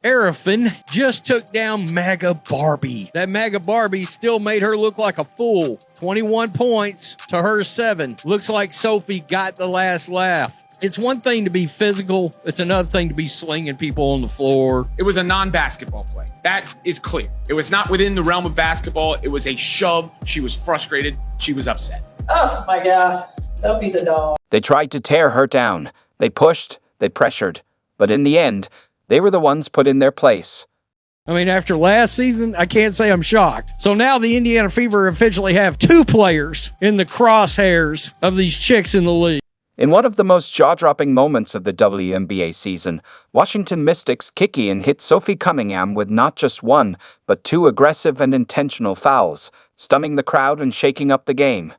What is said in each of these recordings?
Arifin just took down MAGA Barbie. That MAGA Barbie still made her look like a fool. 21 points to her 7. Looks like Sophie got the last laugh. It's one thing to be physical. It's another thing to be slinging people on the floor. It was a non-basketball play. That is clear. It was not within the realm of basketball. It was a shove. She was frustrated. She was upset. Oh my God. Sophie's a dog. They tried to tear her down. They pushed, they pressured. But in the end, they were the ones put in their place. I mean, after last season, I can't say I'm shocked. So now the Indiana Fever officially have 2 players in the crosshairs of these chicks in the league. In one of the most jaw-dropping moments of the WNBA season, Washington Mystics' Kiki hit Sophie Cunningham with not just 1, but 2 aggressive and intentional fouls, stunning the crowd and shaking up the game.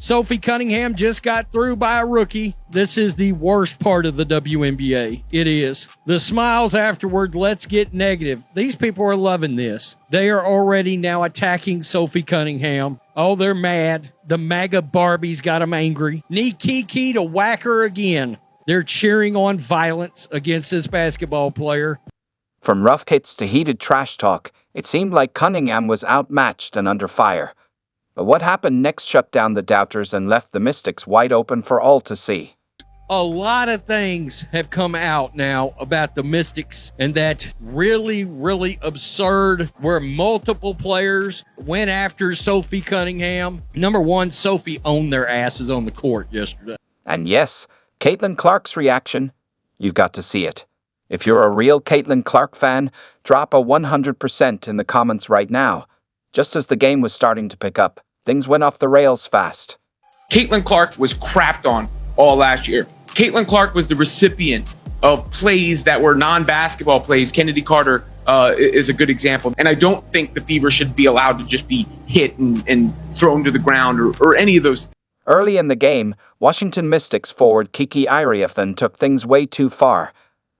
Sophie Cunningham just got through by a rookie. This is the worst part of the WNBA. It is. The smiles afterward, let's get negative. These people are loving this. They are already now attacking Sophie Cunningham. Oh, they're mad. The MAGA Barbies got them angry. Need Kiki to whack her again. They're cheering on violence against this basketball player. From rough hits to heated trash talk, it seemed like Cunningham was outmatched and under fire. But what happened next shut down the doubters and left the Mystics wide open for all to see. A lot of things have come out now about the Mystics, and that really, really absurd where multiple players went after Sophie Cunningham. Number one, Sophie owned their asses on the court yesterday. And yes, Caitlin Clark's reaction, you've got to see it. If you're a real Caitlin Clark fan, drop a 100% in the comments right now. Just as the game was starting to pick up, things went off the rails fast. Caitlin Clark was crapped on all last year. Caitlin Clark was the recipient of plays that were non-basketball plays. Kennedy Carter is a good example. And I don't think the Fever should be allowed to just be hit and thrown to the ground or any of those things. Early in the game, Washington Mystics forward Kiki Iriefan took things way too far.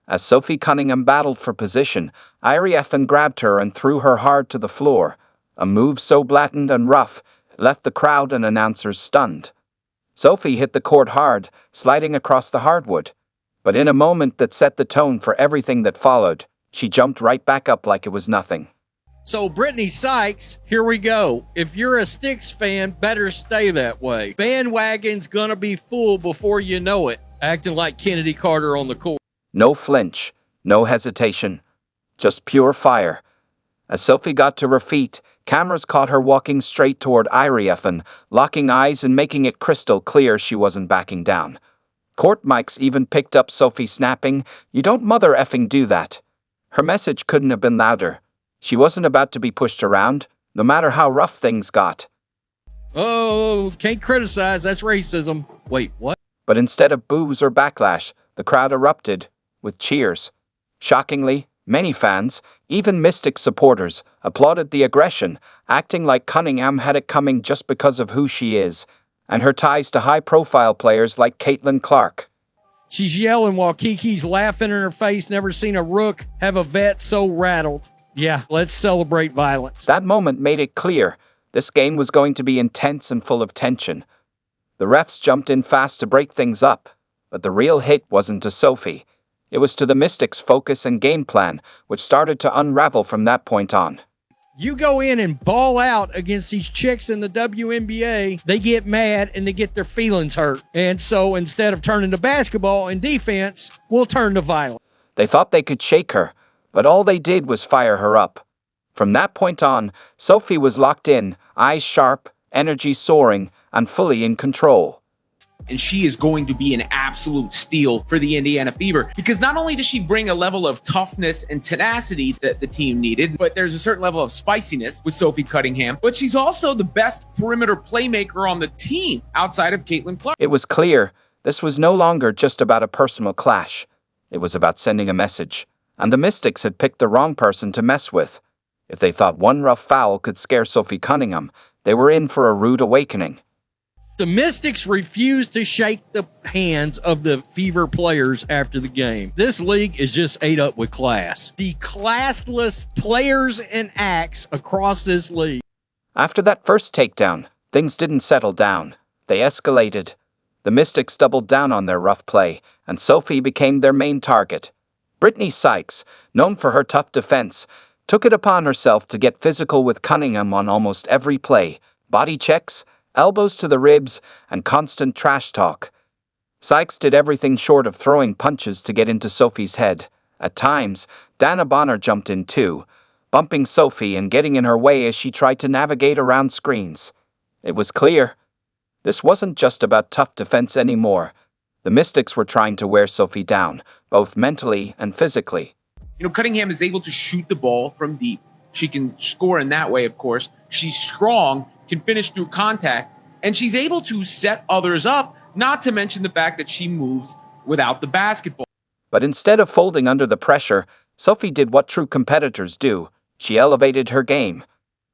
As Sophie Cunningham battled for position, Iriefan grabbed her and threw her hard to the floor. A move so blatant and rough left the crowd and announcers stunned. Sophie hit the court hard, sliding across the hardwood. But in a moment that set the tone for everything that followed, she jumped right back up like it was nothing. So Brittany Sykes, here we go. If you're a Sticks fan, better stay that way. Bandwagon's gonna be full before you know it, acting like Kennedy Carter on the court. No flinch, no hesitation, just pure fire. As Sophie got to her feet, cameras caught her walking straight toward Iriefan, locking eyes and making it crystal clear she wasn't backing down. Court mics even picked up Sophie snapping, "You don't mother effing do that." Her message couldn't have been louder. She wasn't about to be pushed around, no matter how rough things got. Oh, can't criticize, that's racism. Wait, what? But instead of boos or backlash, the crowd erupted with cheers. Shockingly, many fans, even Mystic supporters, applauded the aggression, acting like Cunningham had it coming just because of who she is, and her ties to high-profile players like Caitlin Clark. She's yelling while Kiki's laughing in her face. Never seen a rook have a vet so rattled. Yeah, let's celebrate violence. That moment made it clear this game was going to be intense and full of tension. The refs jumped in fast to break things up, but the real hit wasn't to Sophie. It was to the Mystics' focus and game plan, which started to unravel from that point on. You go in and ball out against these chicks in the WNBA, they get mad and they get their feelings hurt. And so instead of turning to basketball and defense, we'll turn to violence. They thought they could shake her, but all they did was fire her up. From that point on, Sophie was locked in, eyes sharp, energy soaring, and fully in control. And she is going to be an absolute steal for the Indiana Fever because not only does she bring a level of toughness and tenacity that the team needed, but there's a certain level of spiciness with Sophie Cunningham, but she's also the best perimeter playmaker on the team outside of Caitlin Clark. It was clear this was no longer just about a personal clash. It was about sending a message, and the Mystics had picked the wrong person to mess with. If they thought one rough foul could scare Sophie Cunningham, they were in for a rude awakening. The Mystics refused to shake the hands of the Fever players after the game. This league is just ate up with class. The classless players and acts across this league. After that first takedown, things didn't settle down. They escalated. The Mystics doubled down on their rough play, and Sophie became their main target. Brittany Sykes, known for her tough defense, took it upon herself to get physical with Cunningham on almost every play, body checks, elbows to the ribs, and constant trash talk. Sykes did everything short of throwing punches to get into Sophie's head. At times, Dana Bonner jumped in too, bumping Sophie and getting in her way as she tried to navigate around screens. It was clear. This wasn't just about tough defense anymore. The Mystics were trying to wear Sophie down, both mentally and physically. Cunningham is able to shoot the ball from deep. She can score in that way, of course. She's strong, can finish through contact, and she's able to set others up, not to mention the fact that she moves without the basketball. But instead of folding under the pressure, Sophie did what true competitors do. She elevated her game.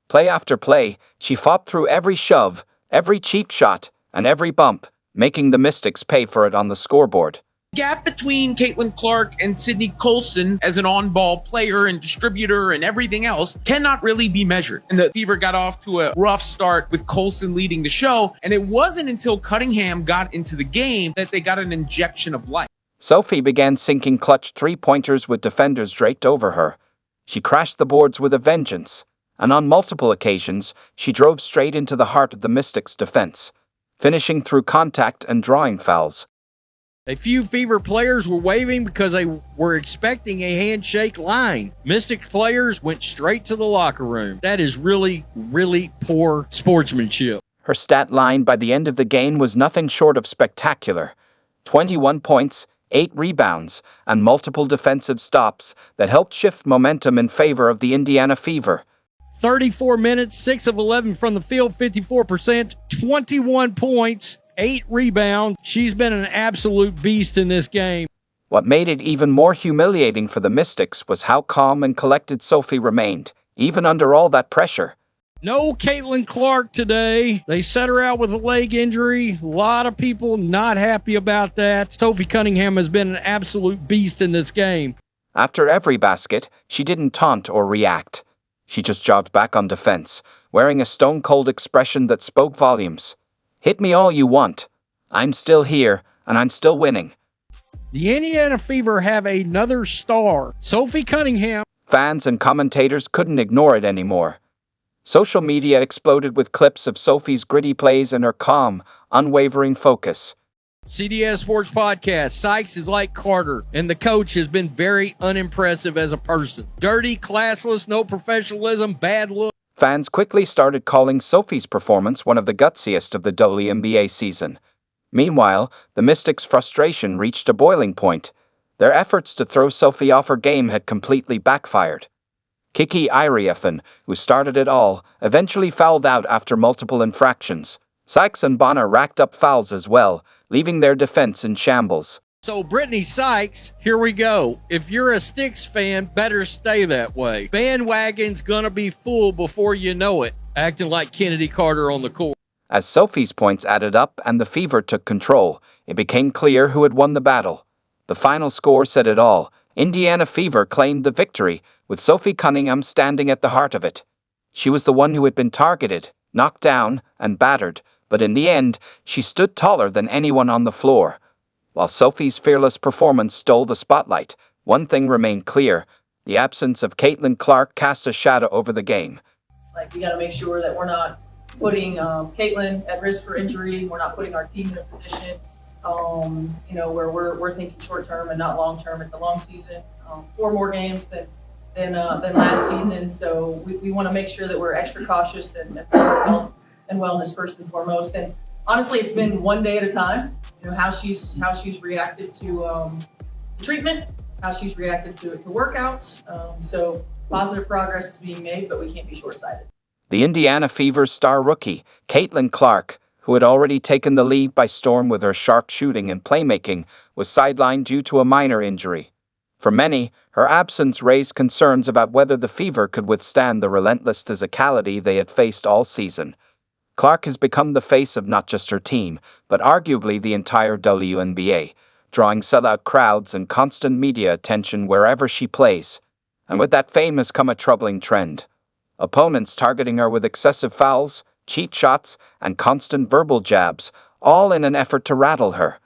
Play after play, she fought through every shove, every cheap shot, and every bump, making the Mystics pay for it on the scoreboard. Gap between Caitlin Clark and Sydney Colson as an on-ball player and distributor and everything else cannot really be measured. And the Fever got off to a rough start with Colson leading the show, and it wasn't until Cunningham got into the game that they got an injection of life. Sophie began sinking clutch three-pointers with defenders draped over her. She crashed the boards with a vengeance, and on multiple occasions, she drove straight into the heart of the Mystics' defense, finishing through contact and drawing fouls. A few Fever players were waving because they were expecting a handshake line. Mystic players went straight to the locker room. That is really, really poor sportsmanship. Her stat line by the end of the game was nothing short of spectacular. 21 points, 8 rebounds, and multiple defensive stops that helped shift momentum in favor of the Indiana Fever. 34 minutes, 6 of 11 from the field, 54%, 21 points, 8 rebounds. She's been an absolute beast in this game. What made it even more humiliating for the Mystics was how calm and collected Sophie remained, even under all that pressure. No Caitlin Clark today. They set her out with a leg injury. A lot of people not happy about that. Sophie Cunningham has been an absolute beast in this game. After every basket, she didn't taunt or react. She just jogged back on defense, wearing a stone-cold expression that spoke volumes. Hit me all you want. I'm still here, and I'm still winning. The Indiana Fever have another star, Sophie Cunningham. Fans and commentators couldn't ignore it anymore. Social media exploded with clips of Sophie's gritty plays and her calm, unwavering focus. CDS Sports Podcast, Sykes is like Carter, and the coach has been very unimpressive as a person. Dirty, classless, no professionalism, bad look. Fans quickly started calling Sophie's performance one of the gutsiest of the WNBA season. Meanwhile, the Mystics' frustration reached a boiling point. Their efforts to throw Sophie off her game had completely backfired. Kiki Iriafen, who started it all, eventually fouled out after multiple infractions. Sykes and Bonner racked up fouls as well, leaving their defense in shambles. So Brittany Sykes, here we go. If you're a Sticks fan, better stay that way. Bandwagon's gonna be full before you know it, acting like Kennedy Carter on the court. As Sophie's points added up and the Fever took control, it became clear who had won the battle. The final score said it all. Indiana Fever claimed the victory, with Sophie Cunningham standing at the heart of it. She was the one who had been targeted, knocked down, and battered, but in the end, she stood taller than anyone on the floor. While Sophie's fearless performance stole the spotlight, one thing remained clear: the absence of Caitlin Clark cast a shadow over the game. We got to make sure that we're not putting Caitlin at risk for injury. We're not putting our team in a position, where we're thinking short term and not long term. It's a long season, 4 more games than last season. So we want to make sure that we're extra cautious and health and wellness first and foremost. And honestly, it's been one day at a time. How she's reacted to treatment, how she's reacted to workouts. So positive progress is being made, but we can't be short-sighted. The Indiana Fever's star rookie, Caitlin Clark, who had already taken the league by storm with her sharp shooting and playmaking, was sidelined due to a minor injury. For many, her absence raised concerns about whether the Fever could withstand the relentless physicality they had faced all season. Clark has become the face of not just her team, but arguably the entire WNBA, drawing sellout crowds and constant media attention wherever she plays. And with that fame has come a troubling trend. Opponents targeting her with excessive fouls, cheap shots, and constant verbal jabs, all in an effort to rattle her.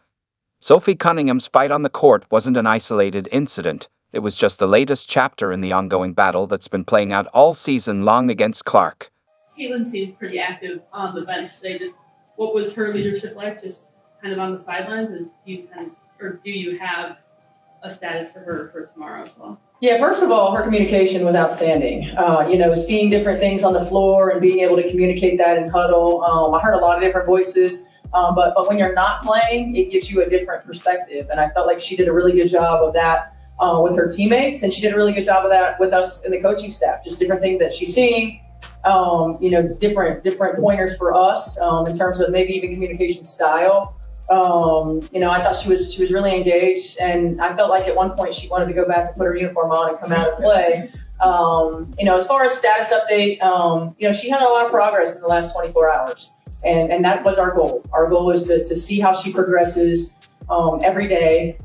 Sophie Cunningham's fight on the court wasn't an isolated incident. It was just the latest chapter in the ongoing battle that's been playing out all season long against Clark. Caitlin seemed pretty active on the bench today. Just what was her leadership like, just kind of on the sidelines, and do you have a status for her for tomorrow as well? Yeah, first of all, her communication was outstanding. Seeing different things on the floor and being able to communicate that in huddle. I heard a lot of different voices, but when you're not playing, it gives you a different perspective. And I felt like she did a really good job of that with her teammates, and she did a really good job of that with us in the coaching staff. Just different things that she's seeing, different pointers for us in terms of maybe even communication style. I thought she was really engaged, and I felt like at one point she wanted to go back and put her uniform on and come out and play. As far as status update, she had a lot of progress in the last 24 hours, and that was our goal. Our goal is to see how she progresses every day.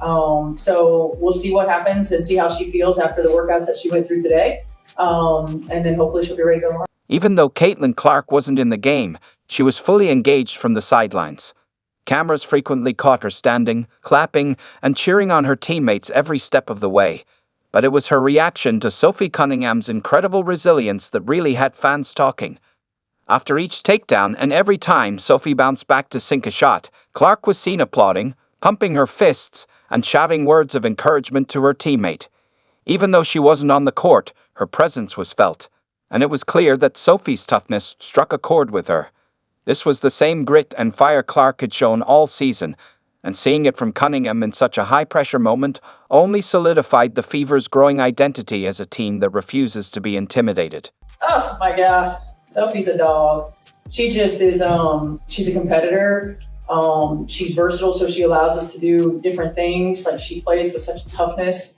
So we'll see what happens and see how she feels after the workouts that she went through today, and then hopefully she'll be ready to go tomorrow. Even though Caitlin Clark wasn't in the game, she was fully engaged from the sidelines. Cameras frequently caught her standing, clapping, and cheering on her teammates every step of the way. But it was her reaction to Sophie Cunningham's incredible resilience that really had fans talking. After each takedown and every time Sophie bounced back to sink a shot, Clark was seen applauding, pumping her fists, and shouting words of encouragement to her teammate. Even though she wasn't on the court, her presence was felt, and it was clear that Sophie's toughness struck a chord with her. This was the same grit and fire Clark had shown all season, and seeing it from Cunningham in such a high-pressure moment only solidified the Fever's growing identity as a team that refuses to be intimidated. Oh my God, Sophie's a dog. She just is, she's a competitor. She's versatile, so she allows us to do different things. Like, she plays with such toughness.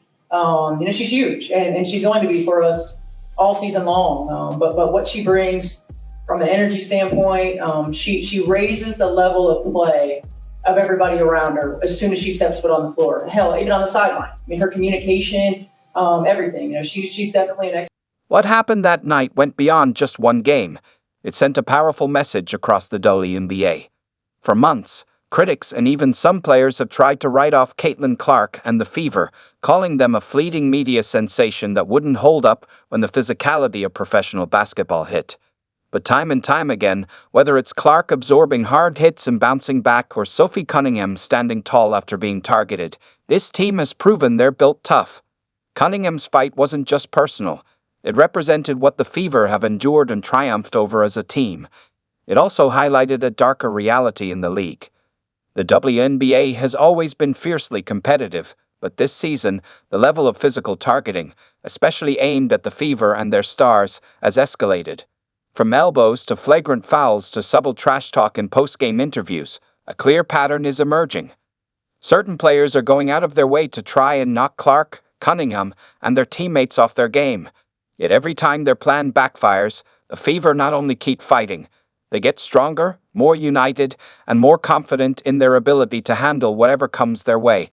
She's huge, and she's going to be for us all season long. But what she brings from an energy standpoint, she raises the level of play of everybody around her as soon as she steps foot on the floor. Hell, even on the sideline. I mean, her communication, everything. She's definitely an expert. What happened that night went beyond just one game. It sent a powerful message across the WNBA. For months, critics and even some players have tried to write off Caitlin Clark and the Fever, calling them a fleeting media sensation that wouldn't hold up when the physicality of professional basketball hit. But time and time again, whether it's Clark absorbing hard hits and bouncing back or Sophie Cunningham standing tall after being targeted, this team has proven they're built tough. Cunningham's fight wasn't just personal. It represented what the Fever have endured and triumphed over as a team. It also highlighted a darker reality in the league. The WNBA has always been fiercely competitive, but this season, the level of physical targeting, especially aimed at the Fever and their stars, has escalated. From elbows to flagrant fouls to subtle trash talk in post-game interviews, a clear pattern is emerging. Certain players are going out of their way to try and knock Clark, Cunningham, and their teammates off their game. Yet every time their plan backfires, the Fever not only keep fighting, they get stronger, more united, and more confident in their ability to handle whatever comes their way.